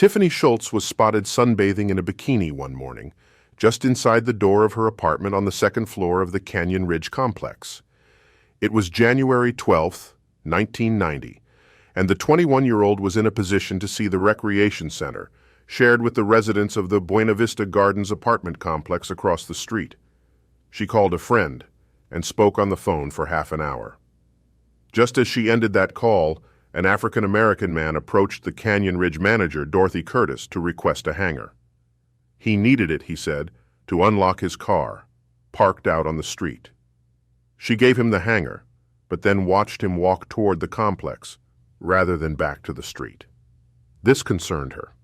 Tiffany Schultz was spotted sunbathing in a bikini one morning, just inside the door of her apartment on the second floor of the Canyon Ridge complex. It was January 12, 1990, and the 21-year-old was in a position to see the recreation center, shared with the residents of the Buena Vista Gardens apartment complex across the street. She called a friend and spoke on the phone for half an hour. Just as she ended that call, an African-American man approached the Canyon Ridge manager, Dorothy Curtis, to request a hanger. He needed it, he said, to unlock his car, parked out on the street. She gave him the hanger, but then watched him walk toward the complex, rather than back to the street. This concerned her.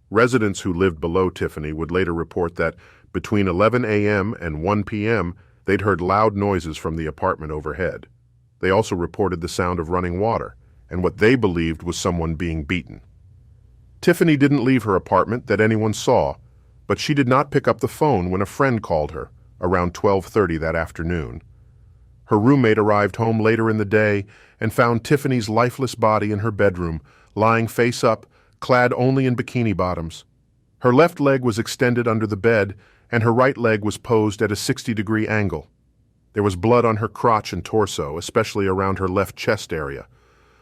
Residents who lived below Tiffany would later report that between 11 a.m. and 1 p.m., they'd heard loud noises from the apartment overhead. They also reported the sound of running water, and what they believed was someone being beaten. Tiffany didn't leave her apartment that anyone saw, but she did not pick up the phone when a friend called her, around 12:30 that afternoon. Her roommate arrived home later in the day and found Tiffany's lifeless body in her bedroom, lying face up, clad only in bikini bottoms. Her left leg was extended under the bed, and her right leg was posed at a 60-degree angle. There was blood on her crotch and torso, especially around her left chest area.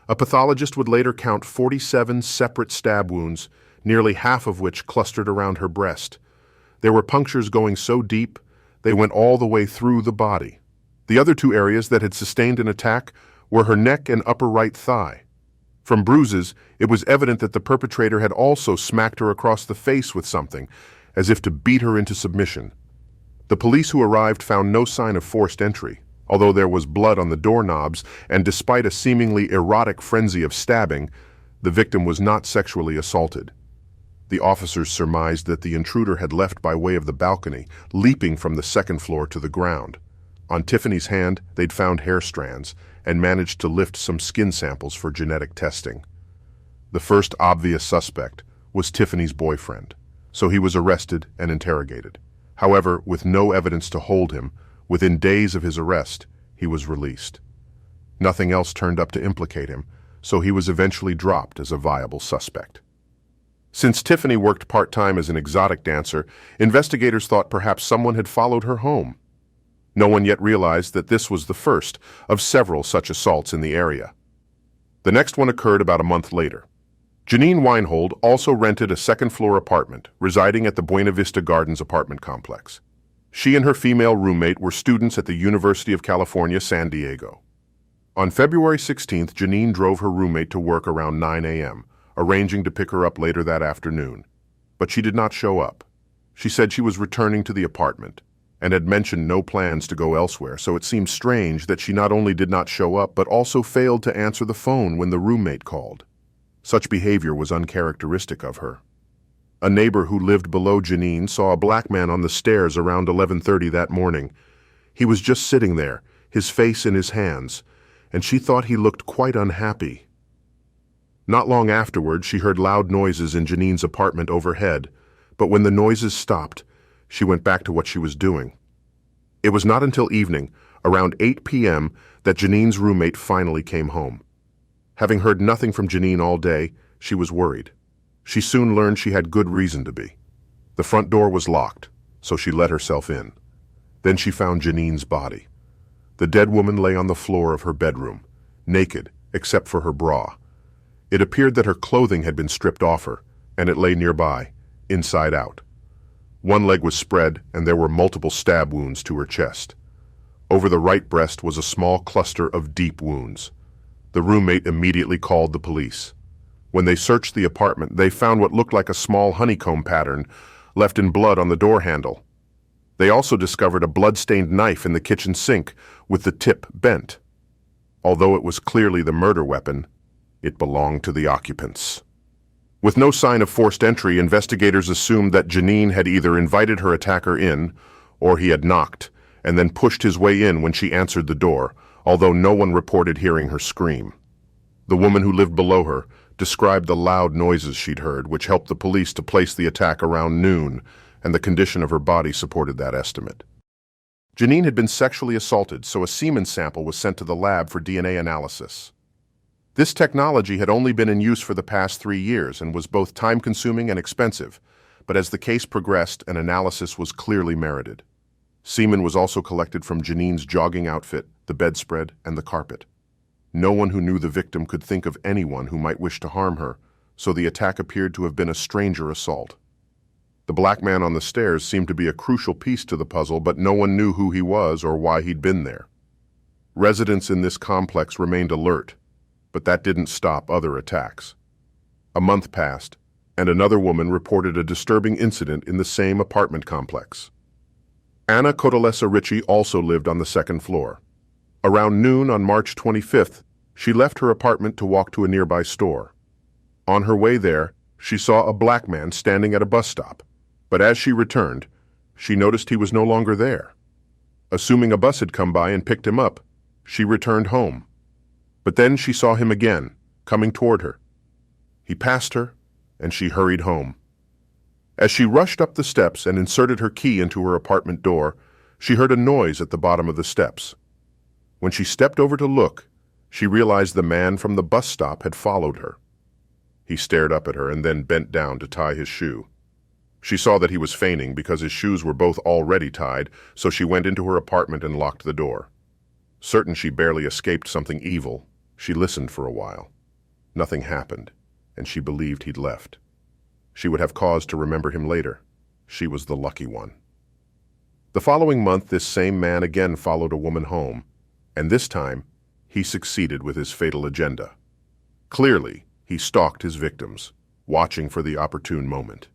A pathologist would later count 47 separate stab wounds, nearly half of which clustered around her breast. There were punctures going so deep, they went all the way through the body. The other two areas that had sustained an attack were her neck and upper right thigh. From bruises, it was evident that the perpetrator had also smacked her across the face with something, as if to beat her into submission. The police who arrived found no sign of forced entry, although there was blood on the doorknobs, and despite a seemingly erotic frenzy of stabbing, the victim was not sexually assaulted. The officers surmised that the intruder had left by way of the balcony, leaping from the second floor to the ground. On Tiffany's hand, they'd found hair strands and managed to lift some skin samples for genetic testing. The first obvious suspect was Tiffany's boyfriend, so he was arrested and interrogated. However, with no evidence to hold him, within days of his arrest, he was released. Nothing else turned up to implicate him, so he was eventually dropped as a viable suspect. Since Tiffany worked part-time as an exotic dancer, investigators thought perhaps someone had followed her home. No one yet realized that this was the first of several such assaults in the area. The next one occurred about a month later. Janine Weinhold also rented a second-floor apartment, residing at the Buena Vista Gardens apartment complex. She and her female roommate were students at the University of California, San Diego. On February 16th, Janine drove her roommate to work around 9 a.m., arranging to pick her up later that afternoon. But she did not show up. She said she was returning to the apartment and had mentioned no plans to go elsewhere, so it seemed strange that she not only did not show up but also failed to answer the phone when the roommate called. Such behavior was uncharacteristic of her. A neighbor who lived below Janine saw a black man on the stairs around 11:30 that morning. He was just sitting there, his face in his hands, and she thought he looked quite unhappy. Not long afterward, she heard loud noises in Janine's apartment overhead, but when the noises stopped, she went back to what she was doing. It was not until evening, around 8 p.m., that Janine's roommate finally came home. Having heard nothing from Janine all day, she was worried. She soon learned she had good reason to be. The front door was locked, so she let herself in. Then she found Janine's body. The dead woman lay on the floor of her bedroom, naked except for her bra. It appeared that her clothing had been stripped off her, and it lay nearby, inside out. One leg was spread, and there were multiple stab wounds to her chest. Over the right breast was a small cluster of deep wounds. The roommate immediately called the police. When they searched the apartment, they found what looked like a small honeycomb pattern left in blood on the door handle. They also discovered a blood-stained knife in the kitchen sink with the tip bent. Although it was clearly the murder weapon, it belonged to the occupants. With no sign of forced entry, investigators assumed that Janine had either invited her attacker in, or he had knocked, and then pushed his way in when she answered the door, although no one reported hearing her scream. The woman who lived below her described the loud noises she'd heard, which helped the police to place the attack around noon, and the condition of her body supported that estimate. Janine had been sexually assaulted, so a semen sample was sent to the lab for DNA analysis. This technology had only been in use for the past 3 years and was both time-consuming and expensive, but as the case progressed, an analysis was clearly merited. Semen was also collected from Janine's jogging outfit, the bedspread, and the carpet. No one who knew the victim could think of anyone who might wish to harm her, so the attack appeared to have been a stranger assault. The black man on the stairs seemed to be a crucial piece to the puzzle, but no one knew who he was or why he'd been there. Residents in this complex remained alert, but that didn't stop other attacks. A month passed, and another woman reported a disturbing incident in the same apartment complex. Anna Cotolessa Ritchie also lived on the second floor. Around noon on March 25th, she left her apartment to walk to a nearby store. On her way there, she saw a black man standing at a bus stop, but as she returned, she noticed he was no longer there. Assuming a bus had come by and picked him up, she returned home. But then she saw him again, coming toward her. He passed her, and she hurried home. As she rushed up the steps and inserted her key into her apartment door, she heard a noise at the bottom of the steps. When she stepped over to look, she realized the man from the bus stop had followed her. He stared up at her and then bent down to tie his shoe. She saw that he was feigning because his shoes were both already tied, so she went into her apartment and locked the door. Certain she barely escaped something evil, she listened for a while. Nothing happened, and she believed he'd left. She would have cause to remember him later. She was the lucky one. The following month, this same man again followed a woman home, and this time, he succeeded with his fatal agenda. Clearly, he stalked his victims, watching for the opportune moment.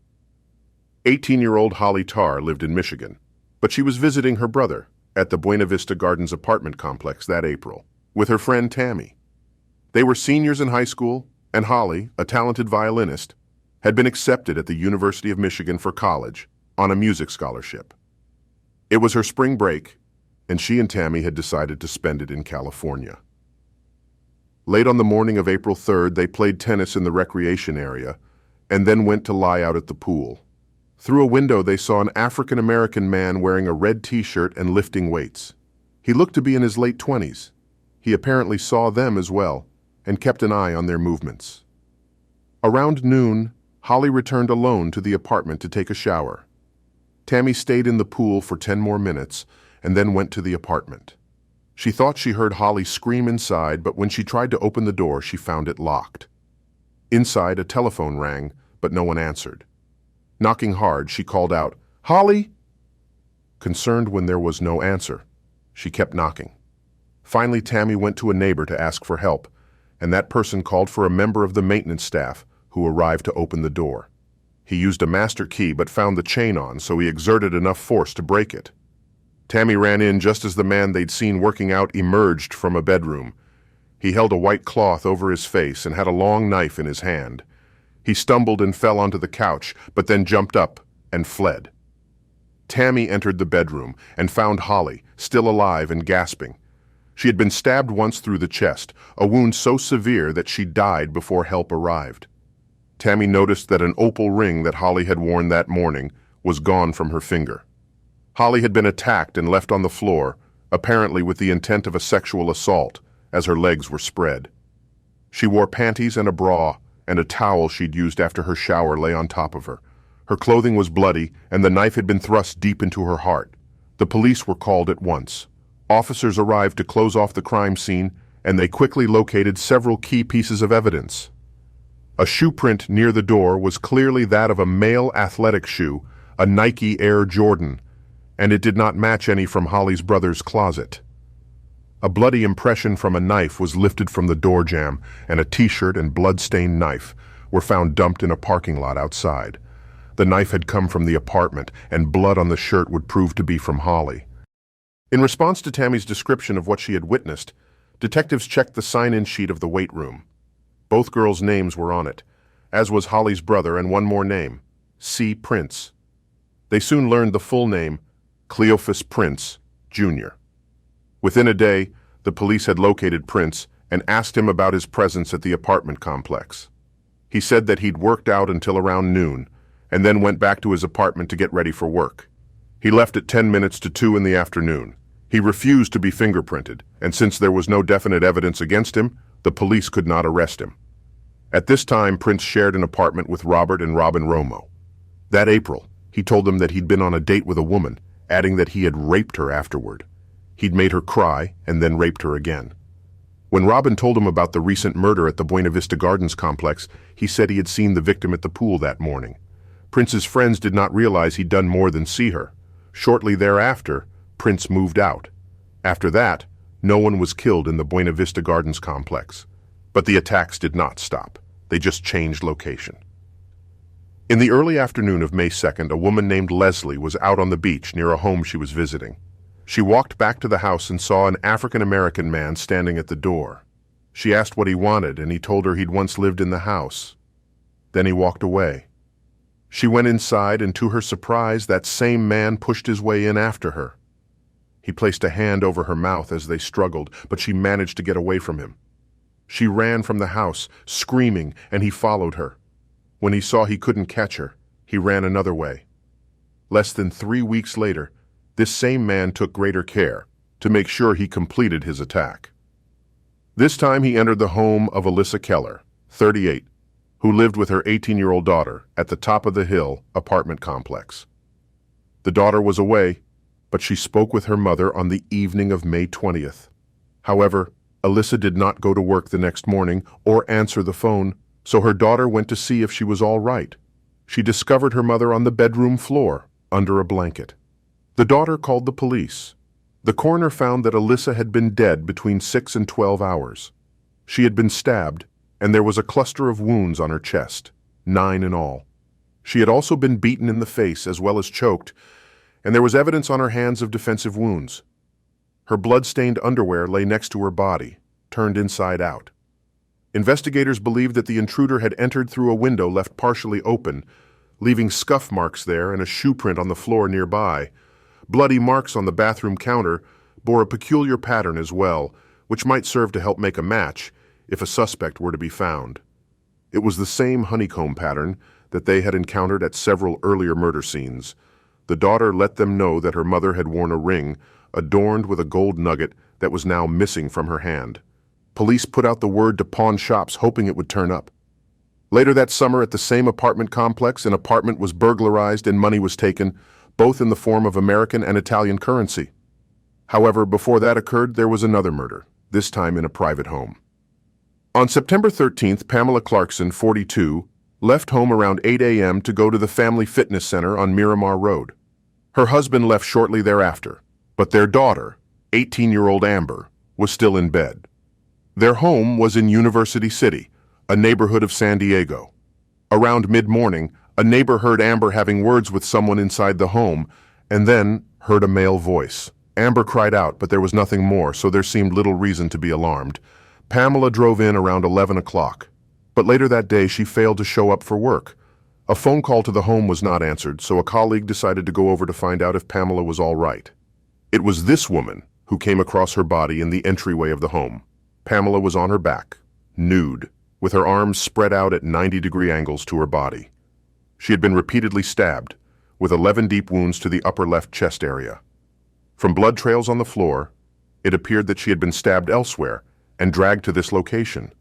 18-year-old Holly Tarr lived in Michigan, but she was visiting her brother at the Buena Vista Gardens apartment complex that April with her friend Tammy. They were seniors in high school, and Holly, a talented violinist, had been accepted at the University of Michigan for college on a music scholarship. It was her spring break, and she and Tammy had decided to spend it in California. Late on the morning of April 3rd, they played tennis in the recreation area and then went to lie out at the pool. Through a window, they saw an African-American man wearing a red t-shirt and lifting weights. He looked to be in his late 20s. He apparently saw them as well and kept an eye on their movements. Around noon, Holly returned alone to the apartment to take a shower. Tammy stayed in the pool for 10 more minutes and then went to the apartment. She thought she heard Holly scream inside, but when she tried to open the door, she found it locked. Inside, a telephone rang, but no one answered. Knocking hard, she called out, "Holly?" Concerned when there was no answer, she kept knocking. Finally, Tammy went to a neighbor to ask for help, and that person called for a member of the maintenance staff who arrived to open the door. He used a master key but found the chain on, so he exerted enough force to break it. Tammy ran in just as the man they'd seen working out emerged from a bedroom. He held a white cloth over his face and had a long knife in his hand. He stumbled and fell onto the couch, but then jumped up and fled. Tammy entered the bedroom and found Holly, still alive and gasping. She had been stabbed once through the chest, a wound so severe that she died before help arrived. Tammy noticed that an opal ring that Holly had worn that morning was gone from her finger. Holly had been attacked and left on the floor, apparently with the intent of a sexual assault, as her legs were spread. She wore panties and a bra, and a towel she'd used after her shower lay on top of her. Her clothing was bloody, and the knife had been thrust deep into her heart. The police were called at once. Officers arrived to close off the crime scene, and they quickly located several key pieces of evidence. A shoe print near the door was clearly that of a male athletic shoe, a Nike Air Jordan, and it did not match any from Holly's brother's closet. A bloody impression from a knife was lifted from the door jamb, and a t-shirt and blood-stained knife were found dumped in a parking lot outside. The knife had come from the apartment, and blood on the shirt would prove to be from Holly. In response to Tammy's description of what she had witnessed, detectives checked the sign-in sheet of the weight room. Both girls' names were on it, as was Holly's brother and one more name, C. Prince. They soon learned the full name, Cleophus Prince, Jr. Within a day, the police had located Prince and asked him about his presence at the apartment complex. He said that he'd worked out until around noon and then went back to his apartment to get ready for work. He left at 10 minutes to 2 in the afternoon. He refused to be fingerprinted, and since there was no definite evidence against him, The police could not arrest him. At this time, Prince shared an apartment with Robert and Robin Romo. That April, he told them that he'd been on a date with a woman, adding that he had raped her afterward. He'd made her cry and then raped her again. When Robin told him about the recent murder at the Buena Vista Gardens complex, he said he had seen the victim at the pool that morning. Prince's friends did not realize he'd done more than see her. Shortly thereafter, Prince moved out. After that, no one was killed in the Buena Vista Gardens complex. But the attacks did not stop. They just changed location. In the early afternoon of May 2nd, a woman named Leslie was out on the beach near a home she was visiting. She walked back to the house and saw an African-American man standing at the door. She asked what he wanted, and he told her he'd once lived in the house. Then he walked away. She went inside, and to her surprise, that same man pushed his way in after her. He placed a hand over her mouth as they struggled, but she managed to get away from him. She ran from the house, screaming, and he followed her. When he saw he couldn't catch her, he ran another way. Less than 3 weeks later, this same man took greater care to make sure he completed his attack. This time he entered the home of Alyssa Keller, 38, who lived with her 18-year-old daughter at the top of the hill apartment complex. The daughter was away, but she spoke with her mother on the evening of May 20th. However, Alyssa did not go to work the next morning or answer the phone, so her daughter went to see if she was all right. She discovered her mother on the bedroom floor, under a blanket. The daughter called the police. The coroner found that Alyssa had been dead between 6 and 12 hours. She had been stabbed, and there was a cluster of wounds on her chest, 9 in all. She had also been beaten in the face as well as choked, and there was evidence on her hands of defensive wounds. Her blood-stained underwear lay next to her body, turned inside out. Investigators believed that the intruder had entered through a window left partially open, leaving scuff marks there and a shoe print on the floor nearby. Bloody marks on the bathroom counter bore a peculiar pattern as well, which might serve to help make a match if a suspect were to be found. It was the same honeycomb pattern that they had encountered at several earlier murder scenes. The daughter let them know that her mother had worn a ring adorned with a gold nugget that was now missing from her hand. Police put out the word to pawn shops hoping it would turn up. Later that summer at the same apartment complex, an apartment was burglarized and money was taken, both in the form of American and Italian currency. However, before that occurred, there was another murder, this time in a private home. On September 13th, Pamela Clarkson, 42, left home around 8 a.m. to go to the Family Fitness Center on Miramar Road. Her husband left shortly thereafter, but their daughter, 18-year-old Amber, was still in bed. Their home was in University City, a neighborhood of San Diego. Around mid-morning, a neighbor heard Amber having words with someone inside the home, and then heard a male voice. Amber cried out, but there was nothing more, so there seemed little reason to be alarmed. Pamela drove in around 11 o'clock, but later that day she failed to show up for work. A phone call to the home was not answered, so a colleague decided to go over to find out if Pamela was all right. It was this woman who came across her body in the entryway of the home. Pamela was on her back, nude, with her arms spread out at 90-degree angles to her body. She had been repeatedly stabbed, with 11 deep wounds to the upper left chest area. From blood trails on the floor, it appeared that she had been stabbed elsewhere and dragged to this location.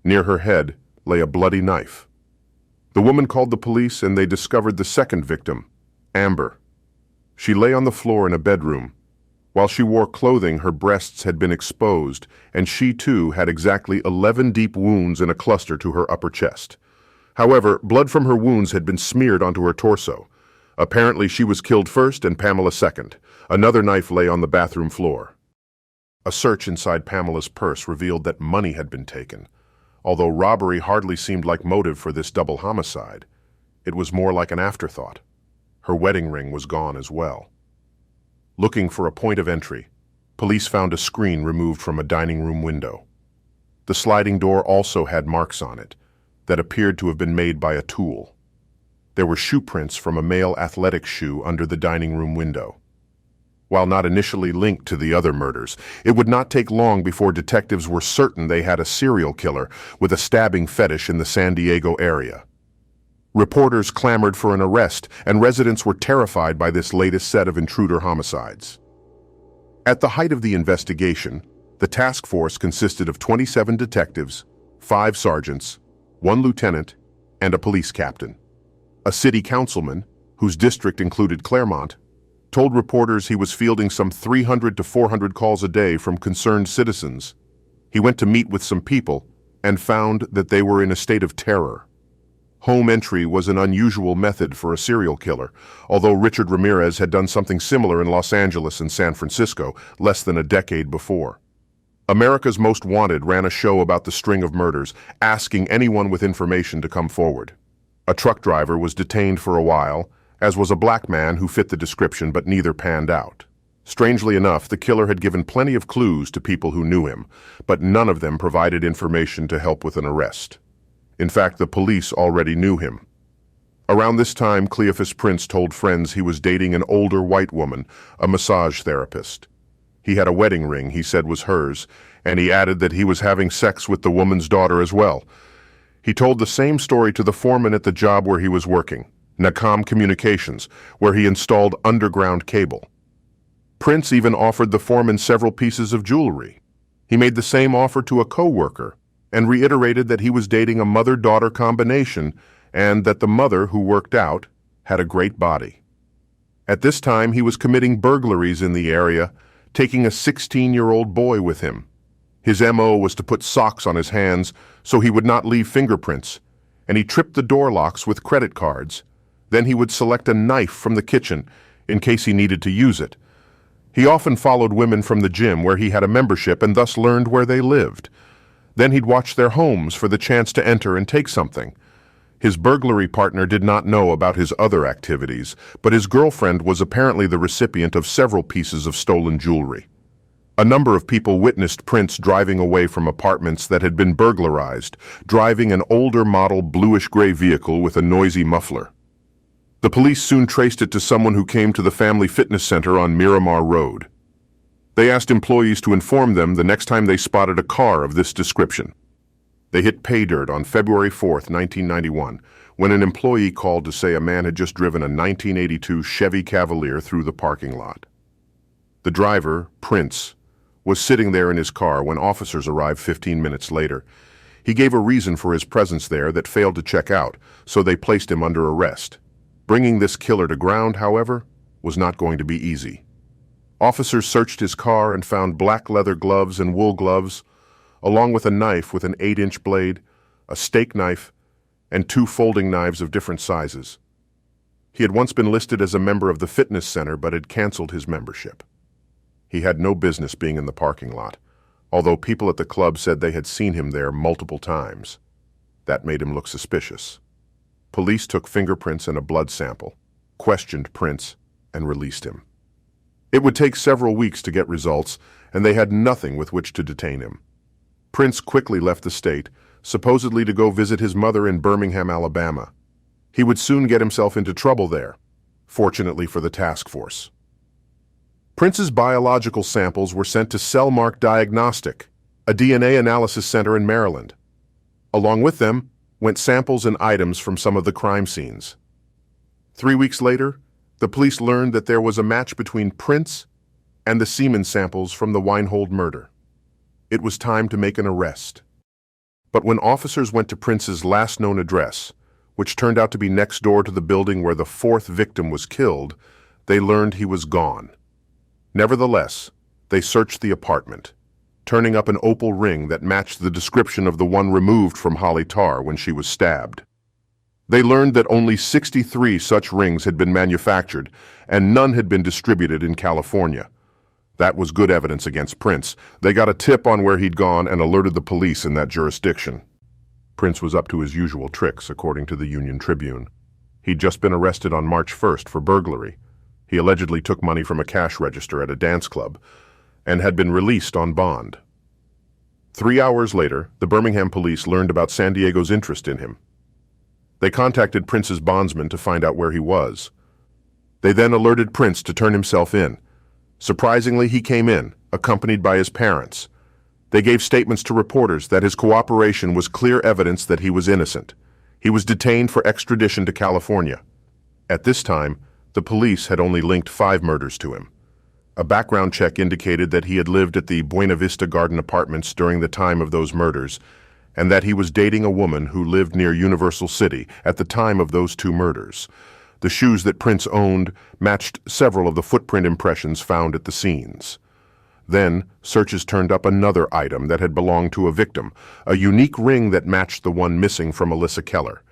Near her head lay a bloody knife. The woman called the police and they discovered the second victim, Amber. She lay on the floor in a bedroom. While she wore clothing, her breasts had been exposed, and she too had exactly 11 deep wounds in a cluster to her upper chest. However, blood from her wounds had been smeared onto her torso. Apparently she was killed first and Pamela second. Another knife lay on the bathroom floor. A search inside Pamela's purse revealed that money had been taken. Although robbery hardly seemed like motive for this double homicide, it was more like an afterthought. Her wedding ring was gone as well. Looking for a point of entry, police found a screen removed from a dining room window. The sliding door also had marks on it that appeared to have been made by a tool. There were shoe prints from a male athletic shoe under the dining room window. While not initially linked to the other murders, it would not take long before detectives were certain they had a serial killer with a stabbing fetish in the San Diego area. Reporters clamored for an arrest, and residents were terrified by this latest set of intruder homicides. At the height of the investigation, The task force consisted of 27 detectives, 5 sergeants, 1 lieutenant, and a police captain. A city councilman, whose district included Clairemont, told reporters he was fielding some 300 to 400 calls a day from concerned citizens. He went to meet with some people and found that they were in a state of terror. Home entry was an unusual method for a serial killer, although Richard Ramirez had done something similar in Los Angeles and San Francisco less than a decade before. America's Most Wanted ran a show about the string of murders, asking anyone with information to come forward. A truck driver was detained for a while, as was a black man who fit the description, but neither panned out. Strangely enough, the killer had given plenty of clues to people who knew him, but none of them provided information to help with an arrest. In fact, the police already knew him. Around this time, Cleophus Prince told friends he was dating an older white woman, a massage therapist. He had a wedding ring he said was hers, and he added that he was having sex with the woman's daughter as well. He told the same story to the foreman at the job where he was working, Nakam Communications, where he installed underground cable. Prince even offered the foreman several pieces of jewelry. He made the same offer to a co-worker and reiterated that he was dating a mother-daughter combination and that the mother, who worked out, had a great body. At this time, he was committing burglaries in the area, taking a 16-year-old boy with him. His MO was to put socks on his hands so he would not leave fingerprints, and he tripped the door locks with credit cards. Then he would select a knife from the kitchen in case he needed to use it. He often followed women from the gym where he had a membership and thus learned where they lived. Then he'd watch their homes for the chance to enter and take something. His burglary partner did not know about his other activities, but his girlfriend was apparently the recipient of several pieces of stolen jewelry. A number of people witnessed Prince driving away from apartments that had been burglarized, driving an older model bluish-gray vehicle with a noisy muffler. The police soon traced it to someone who came to the family fitness center on Miramar Road. They asked employees to inform them the next time they spotted a car of this description. They hit pay dirt on February 4th, 1991, when an employee called to say a man had just driven a 1982 Chevy Cavalier through the parking lot. The driver, Prince, was sitting there in his car when officers arrived 15 minutes later. He gave a reason for his presence there that failed to check out, so they placed him under arrest. Bringing this killer to ground, however, was not going to be easy. Officers searched his car and found black leather gloves and wool gloves, along with a knife with an 8-inch blade, a steak knife, and 2 folding knives of different sizes. He had once been listed as a member of the fitness center but had canceled his membership. He had no business being in the parking lot, although people at the club said they had seen him there multiple times. That made him look suspicious. Police took fingerprints and a blood sample, questioned Prince, and released him. It would take several weeks to get results, and they had nothing with which to detain him. Prince quickly left the state, supposedly to go visit his mother in Birmingham, Alabama. He would soon get himself into trouble there, fortunately for the task force. Prince's biological samples were sent to Cellmark Diagnostic, a DNA analysis center in Maryland. Along with them went samples and items from some of the crime scenes. 3 weeks later, the police learned that there was a match between Prince and the semen samples from the Weinhold murder. It was time to make an arrest. But when officers went to Prince's last known address, which turned out to be next door to the building where the 4th victim was killed, they learned he was gone. Nevertheless, they searched the apartment, turning up an opal ring that matched the description of the one removed from Holly Tarr when she was stabbed. They learned that only 63 such rings had been manufactured, and none had been distributed in California. That was good evidence against Prince. They got a tip on where he'd gone and alerted the police in that jurisdiction. Prince was up to his usual tricks, according to the Union Tribune. He'd just been arrested on March 1st for burglary. He allegedly took money from a cash register at a dance club and had been released on bond. 3 hours later, the Birmingham police learned about San Diego's interest in him. They contacted Prince's bondsman to find out where he was. They then alerted Prince to turn himself in. Surprisingly, he came in, accompanied by his parents. They gave statements to reporters that his cooperation was clear evidence that he was innocent. He was detained for extradition to California. At this time, the police had only linked 5 murders to him. A background check indicated that he had lived at the Buena Vista Garden Apartments during the time of those murders, and that he was dating a woman who lived near Universal City at the time of those two murders. The shoes that Prince owned matched several of the footprint impressions found at the scenes. Then, searches turned up another item that had belonged to a victim, a unique ring that matched the one missing from Alyssa Keller.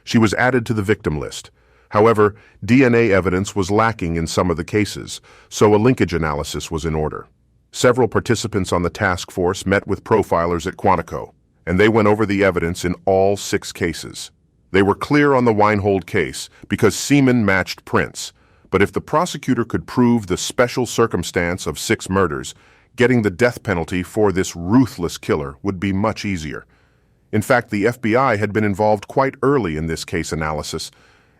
She was added to the victim list. However, DNA evidence was lacking in some of the cases, so a linkage analysis was in order. Several participants on the task force met with profilers at Quantico, and they went over the evidence in all 6 cases. They were clear on the Weinhold case because semen matched Prince, but if the prosecutor could prove the special circumstance of 6 murders, getting the death penalty for this ruthless killer would be much easier. In fact, the FBI had been involved quite early in this case analysis.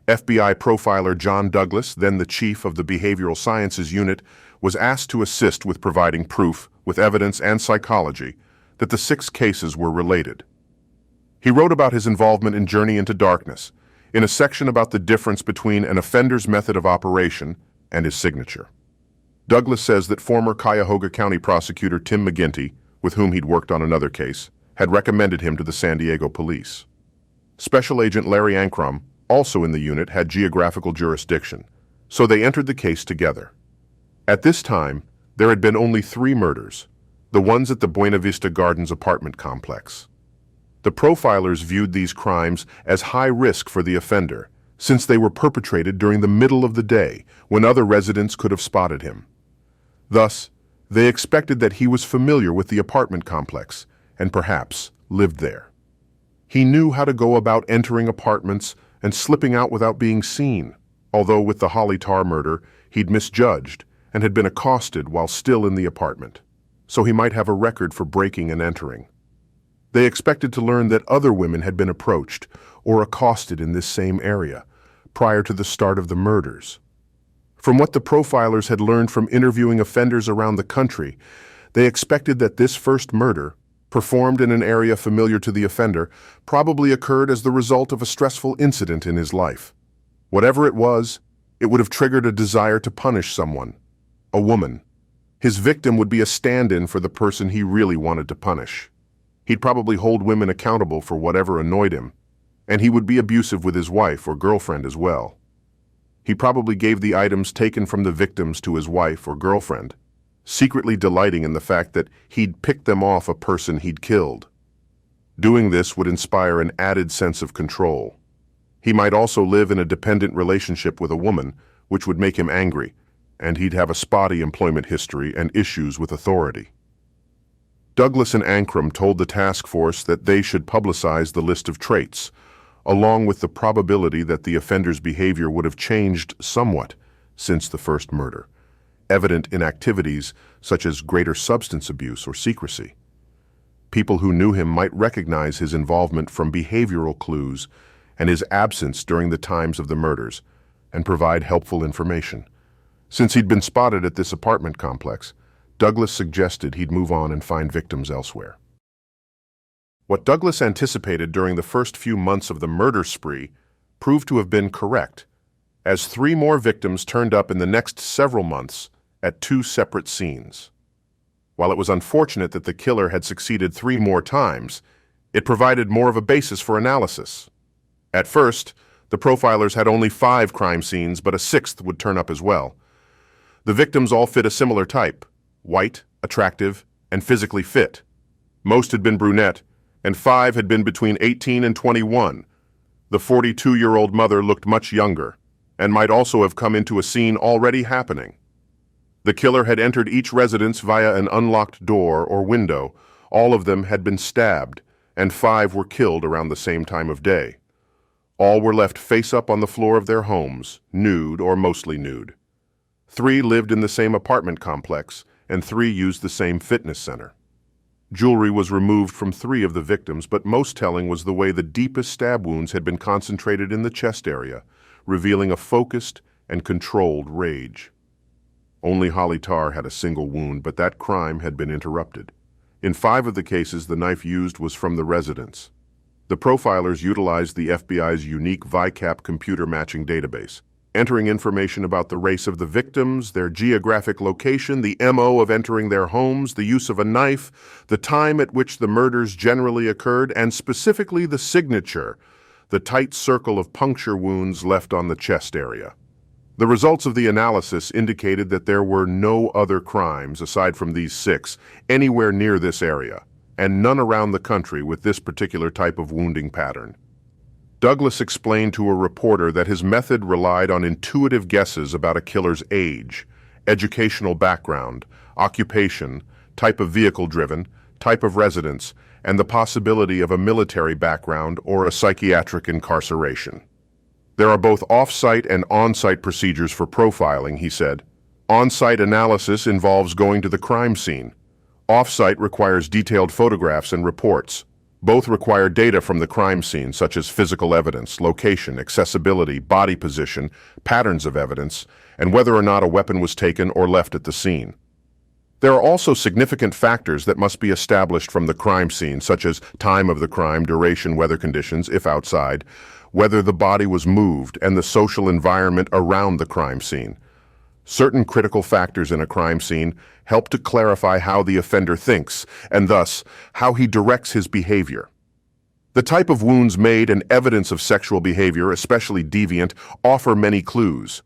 FBI profiler John Douglas, then the chief of the Behavioral Sciences Unit, was asked to assist with providing proof, with evidence and psychology, that the 6 cases were related. He wrote about his involvement in Journey into Darkness, in a section about the difference between an offender's method of operation and his signature. Douglas says that former Cuyahoga County prosecutor Tim McGinty, with whom he'd worked on another case, had recommended him to the San Diego police. Special Agent Larry Ankrum, also in the unit, had geographical jurisdiction, so they entered the case together. At this time, there had been only 3 murders, the ones at the Buena Vista Gardens apartment complex. The profilers viewed these crimes as high risk for the offender, since they were perpetrated during the middle of the day, when other residents could have spotted him. Thus, they expected that he was familiar with the apartment complex, and perhaps lived there. He knew how to go about entering apartments and slipping out without being seen, although with the Holly Tarr murder, he'd misjudged and had been accosted while still in the apartment, so he might have a record for breaking and entering. They expected to learn that other women had been approached or accosted in this same area prior to the start of the murders. From what the profilers had learned from interviewing offenders around the country, they expected that this first murder, performed in an area familiar to the offender, probably occurred as the result of a stressful incident in his life. Whatever it was, it would have triggered a desire to punish someone, a woman. His victim would be a stand-in for the person he really wanted to punish. He'd probably hold women accountable for whatever annoyed him, and he would be abusive with his wife or girlfriend as well. He probably gave the items taken from the victims to his wife or girlfriend, secretly delighting in the fact that he'd picked them off a person he'd killed. Doing this would inspire an added sense of control. He might also live in a dependent relationship with a woman, which would make him angry, and he'd have a spotty employment history and issues with authority. Douglas and Ankrum told the task force that they should publicize the list of traits, along with the probability that the offender's behavior would have changed somewhat since the first murder, evident in activities such as greater substance abuse or secrecy. People who knew him might recognize his involvement from behavioral clues and his absence during the times of the murders, and provide helpful information. Since he'd been spotted at this apartment complex, Douglas suggested he'd move on and find victims elsewhere. What Douglas anticipated during the first few months of the murder spree proved to have been correct, as 3 more victims turned up in the next several months at 2 separate scenes. While it was unfortunate that the killer had succeeded 3 more times, it provided more of a basis for analysis. At first, the profilers had only 5 crime scenes, but a 6th would turn up as well. The victims all fit a similar type: white, attractive, and physically fit. Most had been brunette, and 5 had been between 18 and 21. The 42-year-old mother looked much younger, and might also have come into a scene already happening. The killer had entered each residence via an unlocked door or window. All of them had been stabbed, and 5 were killed around the same time of day. All were left face up on the floor of their homes, nude or mostly nude. 3 lived in the same apartment complex, and 3 used the same fitness center. Jewelry was removed from 3 of the victims, but most telling was the way the deepest stab wounds had been concentrated in the chest area, revealing a focused and controlled rage. Only Holly Tarr had a single wound, but that crime had been interrupted. In 5 of the cases, the knife used was from the residence. The profilers utilized the FBI's unique VICAP computer matching database. entering information about the race of the victims, their geographic location, the MO of entering their homes, the use of a knife, the time at which the murders generally occurred, and specifically the signature, the tight circle of puncture wounds left on the chest area. The results of the analysis indicated that there were no other crimes, aside from these 6, anywhere near this area, and none around the country with this particular type of wounding pattern. Douglas explained to a reporter that his method relied on intuitive guesses about a killer's age, educational background, occupation, type of vehicle driven, type of residence, and the possibility of a military background or a psychiatric incarceration. There are both off-site and on-site procedures for profiling, he said. On-site analysis involves going to the crime scene. Off-site requires detailed photographs and reports. Both require data from the crime scene, such as physical evidence, location, accessibility, body position, patterns of evidence, and whether or not a weapon was taken or left at the scene. There are also significant factors that must be established from the crime scene, such as time of the crime, duration, weather conditions, if outside, whether the body was moved, and the social environment around the crime scene. Certain critical factors in a crime scene help to clarify how the offender thinks, and thus, how he directs his behavior. The type of wounds made and evidence of sexual behavior, especially deviant, offer many clues.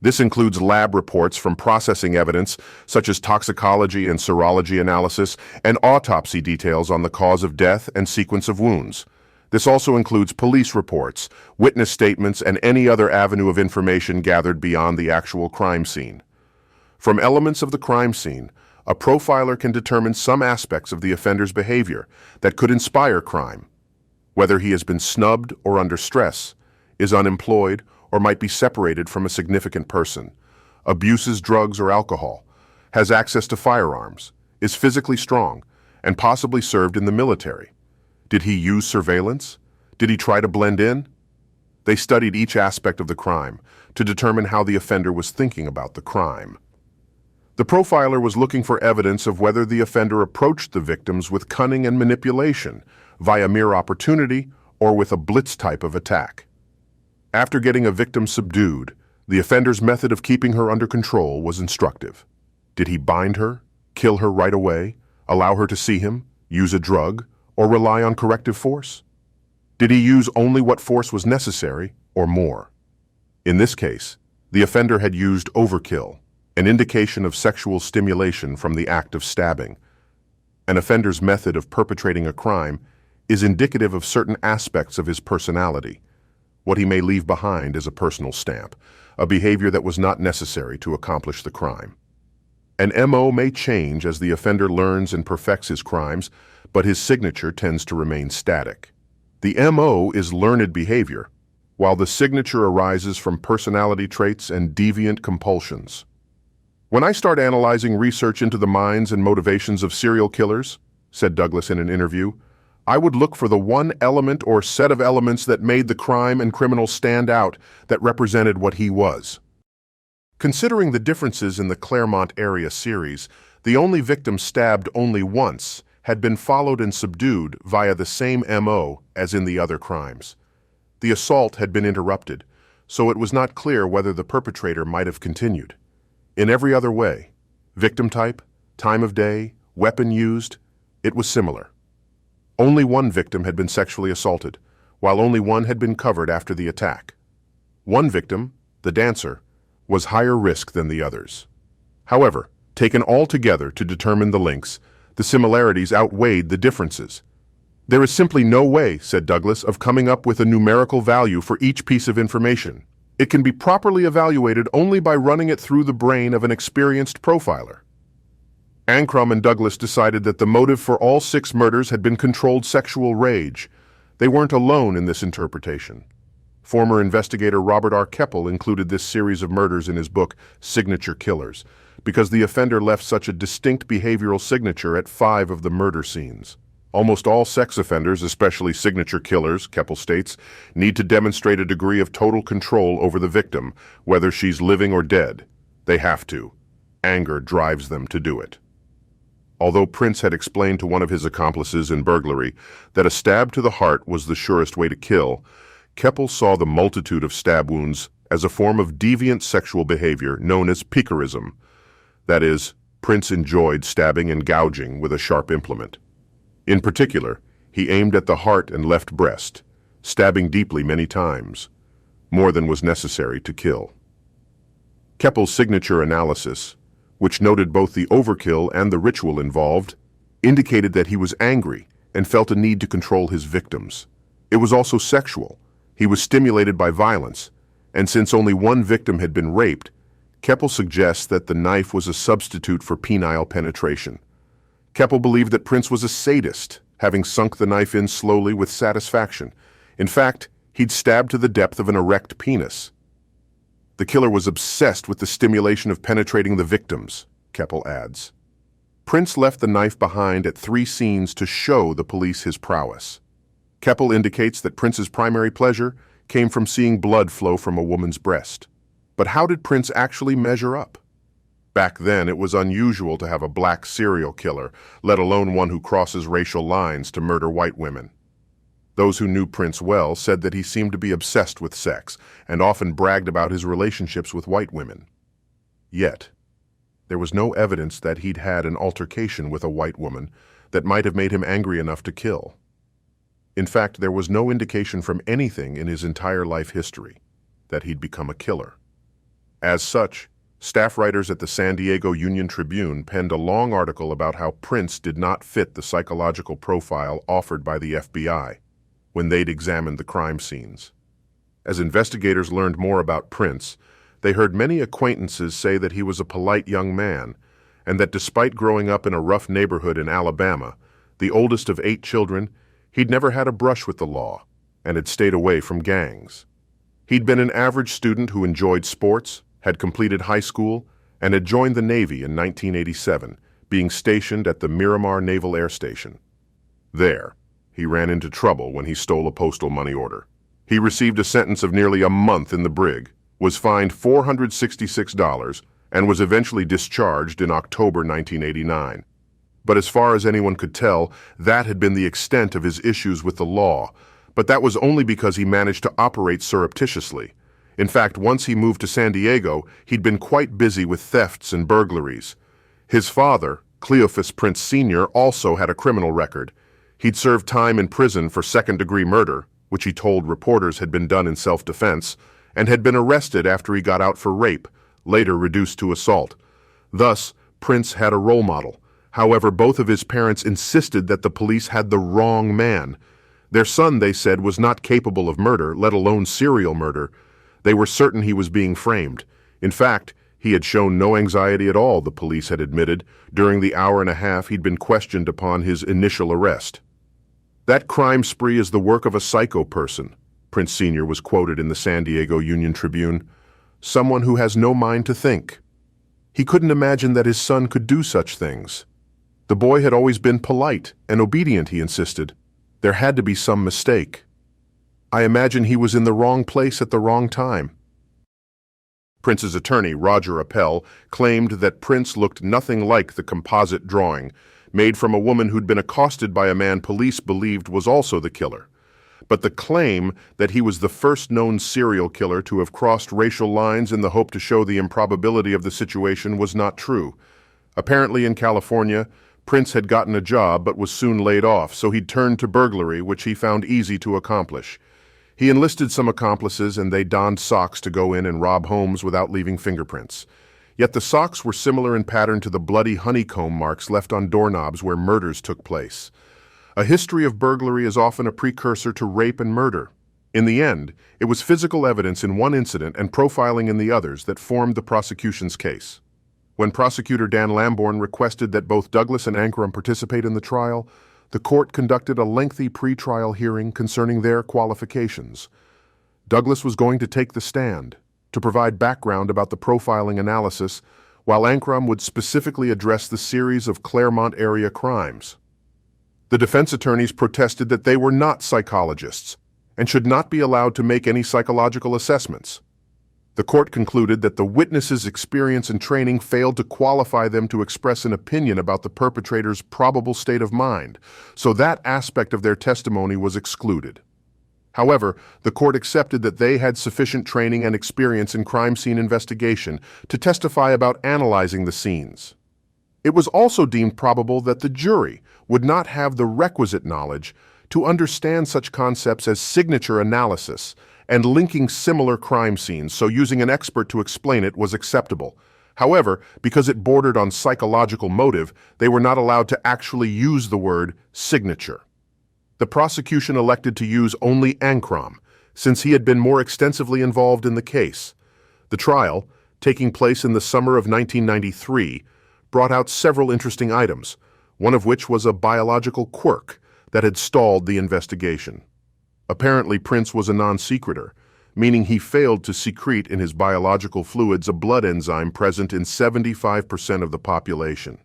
This includes lab reports from processing evidence, such as toxicology and serology analysis, and autopsy details on the cause of death and sequence of wounds. This also includes police reports, witness statements, and any other avenue of information gathered beyond the actual crime scene. From elements of the crime scene, a profiler can determine some aspects of the offender's behavior that could inspire crime. Whether he has been snubbed or under stress, is unemployed, or might be separated from a significant person, abuses drugs or alcohol, has access to firearms, is physically strong, and possibly served in the military. Did he use surveillance? Did he try to blend in? They studied each aspect of the crime to determine how the offender was thinking about the crime. The profiler was looking for evidence of whether the offender approached the victims with cunning and manipulation, via mere opportunity, or with a blitz type of attack. After getting a victim subdued, the offender's method of keeping her under control was instructive. Did he bind her, kill her right away, allow her to see him, use a drug, or rely on corrective force? Did he use only what force was necessary, or more? In this case, the offender had used overkill, an indication of sexual stimulation from the act of stabbing. An offender's method of perpetrating a crime is indicative of certain aspects of his personality. What he may leave behind is a personal stamp, a behavior that was not necessary to accomplish the crime. An MO may change as the offender learns and perfects his crimes, but his signature tends to remain static. The MO is learned behavior, while the signature arises from personality traits and deviant compulsions. When I start analyzing research into the minds and motivations of serial killers, said Douglas in an interview, I would look for the one element or set of elements that made the crime and criminal stand out, that represented what he was. Considering the differences in the Clairemont area series, the only victim stabbed only once had been followed and subdued via the same MO as in the other crimes. The assault had been interrupted, so it was not clear whether the perpetrator might have continued. In every other way, victim type, time of day, weapon used, it was similar. Only one victim had been sexually assaulted, while only one had been covered after the attack. One victim, the dancer, was higher risk than the others. However, taken all together to determine the links, the similarities outweighed the differences. There is simply no way, said Douglas, of coming up with a numerical value for each piece of information. It can be properly evaluated only by running it through the brain of an experienced profiler. Ancrum and Douglas decided that the motive for all 6 murders had been controlled sexual rage. They weren't alone in this interpretation. Former investigator Robert R. Keppel included this series of murders in his book, Signature Killers, because the offender left such a distinct behavioral signature at 5 of the murder scenes. Almost all sex offenders, especially signature killers, Keppel states, need to demonstrate a degree of total control over the victim, whether she's living or dead. They have to. Anger drives them to do it. Although Prince had explained to one of his accomplices in burglary that a stab to the heart was the surest way to kill, Keppel saw the multitude of stab wounds as a form of deviant sexual behavior known as piquerism. That is, Prince enjoyed stabbing and gouging with a sharp implement. In particular, he aimed at the heart and left breast, stabbing deeply many times, more than was necessary to kill. Keppel's signature analysis, which noted both the overkill and the ritual involved, indicated that he was angry and felt a need to control his victims. It was also sexual. He was stimulated by violence, and since only one victim had been raped, Keppel suggests that the knife was a substitute for penile penetration. Keppel believed that Prince was a sadist, having sunk the knife in slowly with satisfaction. In fact, he'd stabbed to the depth of an erect penis. The killer was obsessed with the stimulation of penetrating the victims, Keppel adds. Prince left the knife behind at 3 scenes to show the police his prowess. Keppel indicates that Prince's primary pleasure came from seeing blood flow from a woman's breast. But how did Prince actually measure up? Back then, it was unusual to have a black serial killer, let alone one who crosses racial lines to murder white women. Those who knew Prince well said that he seemed to be obsessed with sex and often bragged about his relationships with white women. Yet, there was no evidence that he'd had an altercation with a white woman that might have made him angry enough to kill. In fact, there was no indication from anything in his entire life history that he'd become a killer. As such, staff writers at the San Diego Union-Tribune penned a long article about how Prince did not fit the psychological profile offered by the FBI when they'd examined the crime scenes. As investigators learned more about Prince, they heard many acquaintances say that he was a polite young man, and that despite growing up in a rough neighborhood in Alabama, the oldest of 8 children, he'd never had a brush with the law and had stayed away from gangs. He'd been an average student who enjoyed sports, had completed high school, and had joined the Navy in 1987, being stationed at the Miramar Naval Air Station. There, he ran into trouble when he stole a postal money order. He received a sentence of nearly a month in the brig, was fined $466, and was eventually discharged in October 1989. But as far as anyone could tell, that had been the extent of his issues with the law, but that was only because he managed to operate surreptitiously. In fact, once he moved to San Diego, he'd been quite busy with thefts and burglaries. His father, Cleophus Prince Sr., also had a criminal record. He'd served time in prison for second-degree murder, which he told reporters had been done in self-defense, and had been arrested after he got out for rape, later reduced to assault. Thus, Prince had a role model. However, both of his parents insisted that the police had the wrong man. Their son, they said, was not capable of murder, let alone serial murder. They were certain he was being framed. In fact, he had shown no anxiety at all, the police had admitted, during the hour and a half he'd been questioned upon his initial arrest. "That crime spree is the work of a psycho person," Prince Sr. was quoted in the San Diego Union-Tribune. "Someone who has no mind to think." He couldn't imagine that his son could do such things. The boy had always been polite and obedient, he insisted. There had to be some mistake. "I imagine he was in the wrong place at the wrong time." Prince's attorney, Roger Appel, claimed that Prince looked nothing like the composite drawing, made from a woman who'd been accosted by a man police believed was also the killer. But the claim that he was the first known serial killer to have crossed racial lines in the hope to show the improbability of the situation was not true. Apparently in California, Prince had gotten a job but was soon laid off, so he'd turned to burglary, which he found easy to accomplish. He enlisted some accomplices and they donned socks to go in and rob homes without leaving fingerprints. Yet the socks were similar in pattern to the bloody honeycomb marks left on doorknobs where murders took place. A history of burglary is often a precursor to rape and murder. In the end, it was physical evidence in one incident and profiling in the others that formed the prosecution's case. When prosecutor Dan Lamborn requested that both Douglas and Ankrum participate in the trial, the court conducted a lengthy pre-trial hearing concerning their qualifications. Douglas was going to take the stand to provide background about the profiling analysis, while Ankrum would specifically address the series of Clairemont area crimes. The defense attorneys protested that they were not psychologists and should not be allowed to make any psychological assessments. The court concluded that the witnesses' experience and training failed to qualify them to express an opinion about the perpetrator's probable state of mind, so that aspect of their testimony was excluded. However, the court accepted that they had sufficient training and experience in crime scene investigation to testify about analyzing the scenes. It was also deemed probable that the jury would not have the requisite knowledge to understand such concepts as signature analysis and linking similar crime scenes, so using an expert to explain it was acceptable. However, because it bordered on psychological motive, they were not allowed to actually use the word signature. The prosecution elected to use only Ancram, since he had been more extensively involved in the case. The trial, taking place in the summer of 1993, brought out several interesting items, one of which was a biological quirk that had stalled the investigation. Apparently, Prince was a non-secretor, meaning he failed to secrete in his biological fluids a blood enzyme present in 75% of the population.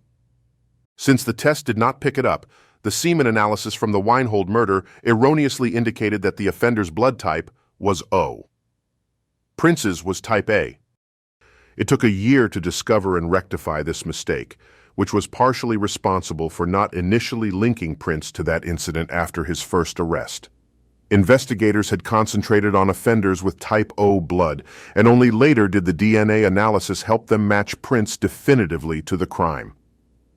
Since the test did not pick it up, the semen analysis from the Weinhold murder erroneously indicated that the offender's blood type was O. Prince's was type A. It took a year to discover and rectify this mistake, which was partially responsible for not initially linking Prince to that incident after his first arrest. Investigators had concentrated on offenders with type O blood, and only later did the DNA analysis help them match Prince definitively to the crime.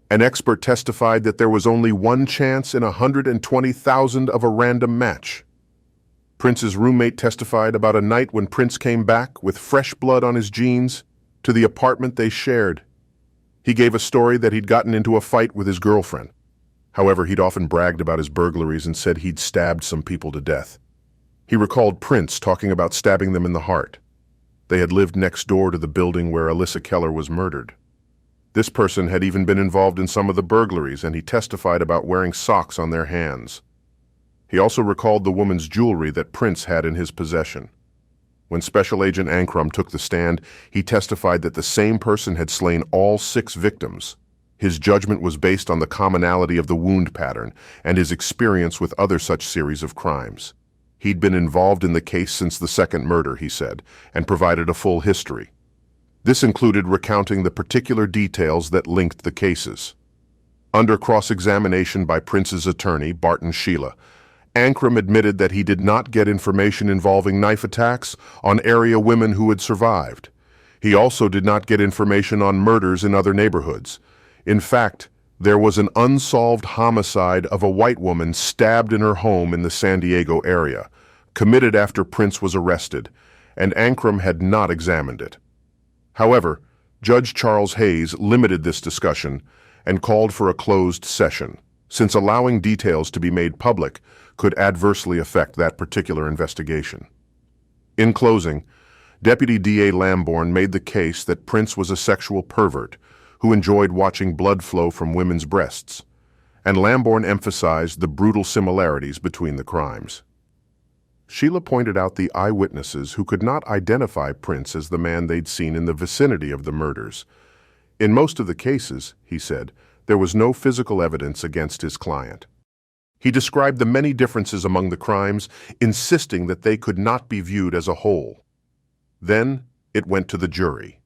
An expert testified that there was only one chance in 120,000 of a random match. Prince's roommate testified about a night when Prince came back with fresh blood on his jeans to the apartment they shared. He gave a story that he'd gotten into a fight with his girlfriend. However, he'd often bragged about his burglaries and said he'd stabbed some people to death. He recalled Prince talking about stabbing them in the heart. They had lived next door to the building where Alyssa Keller was murdered. This person had even been involved in some of the burglaries, and he testified about wearing socks on their hands. He also recalled the woman's jewelry that Prince had in his possession. When Special Agent Ancram took the stand, he testified that the same person had slain all 6 victims. His judgment was based on the commonality of the wound pattern and his experience with other such series of crimes. He'd been involved in the case since the second murder, he said, and provided a full history. This included recounting the particular details that linked the cases. Under cross-examination by Prince's attorney, Barton Sheila, Ancram admitted that he did not get information involving knife attacks on area women who had survived. He also did not get information on murders in other neighborhoods. In fact, there was an unsolved homicide of a white woman stabbed in her home in the San Diego area, committed after Prince was arrested, and Ancram had not examined it. However, Judge Charles Hayes limited this discussion and called for a closed session, since allowing details to be made public could adversely affect that particular investigation. In closing, Deputy D.A. Lambourne made the case that Prince was a sexual pervert who enjoyed watching blood flow from women's breasts, and Lambourne emphasized the brutal similarities between the crimes. Sheila pointed out the eyewitnesses who could not identify Prince as the man they'd seen in the vicinity of the murders. In most of the cases, he said, there was no physical evidence against his client. He described the many differences among the crimes, insisting that they could not be viewed as a whole. Then it went to the jury.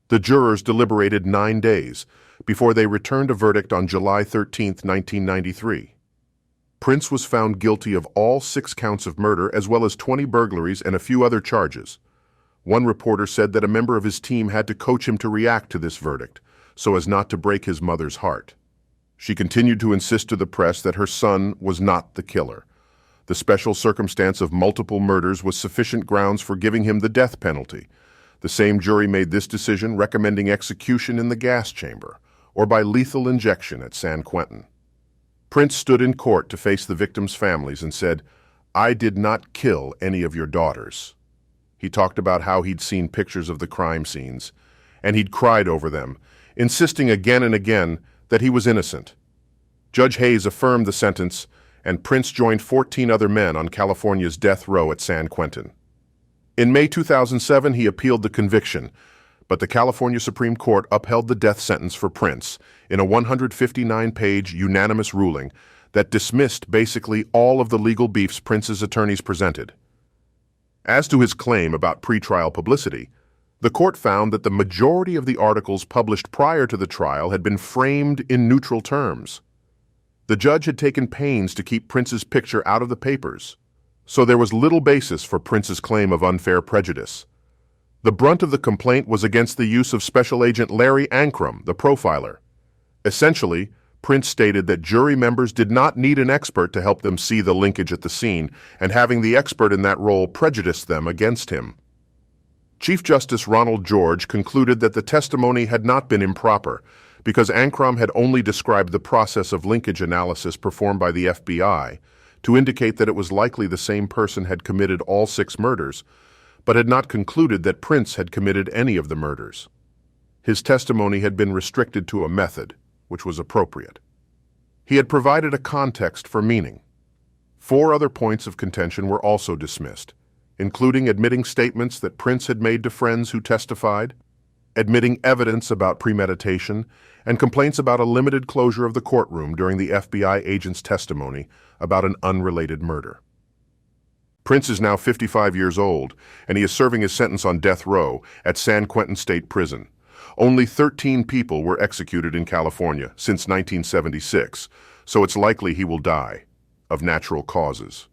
The jurors deliberated 9 days before they returned a verdict on July 13, 1993. Prince was found guilty of all 6 counts of murder as well as 20 burglaries and a few other charges. One reporter said that a member of his team had to coach him to react to this verdict, so as not to break his mother's heart. She continued to insist to the press that her son was not the killer. The special circumstance of multiple murders was sufficient grounds for giving him the death penalty. The same jury made this decision, recommending execution in the gas chamber or by lethal injection at San Quentin. Prince stood in court to face the victims' families and said, "I did not kill any of your daughters." He talked about how he'd seen pictures of the crime scenes, and he'd cried over them, insisting again and again that he was innocent. Judge Hayes affirmed the sentence, and Prince joined 14 other men on California's death row at San Quentin. In May 2007, he appealed the conviction, but the California Supreme Court upheld the death sentence for Prince in a 159-page unanimous ruling that dismissed basically all of the legal beefs Prince's attorneys presented. As to his claim about pretrial publicity, the court found that the majority of the articles published prior to the trial had been framed in neutral terms. The judge had taken pains to keep Prince's picture out of the papers. So there was little basis for Prince's claim of unfair prejudice. The brunt of the complaint was against the use of Special Agent Larry Ankrum, the profiler. Essentially, Prince stated that jury members did not need an expert to help them see the linkage at the scene, and having the expert in that role prejudiced them against him. Chief Justice Ronald George concluded that the testimony had not been improper, because Ankrum had only described the process of linkage analysis performed by the FBI to indicate that it was likely the same person had committed all 6 murders, but had not concluded that Prince had committed any of the murders. His testimony had been restricted to a method, which was appropriate. He had provided a context for meaning. 4 other points of contention were also dismissed, including admitting statements that Prince had made to friends who testified, admitting evidence about premeditation, and complaints about a limited closure of the courtroom during the FBI agent's testimony about an unrelated murder. Prince is now 55 years old, and he is serving his sentence on death row at San Quentin State Prison. Only 13 people were executed in California since 1976, so it's likely he will die of natural causes.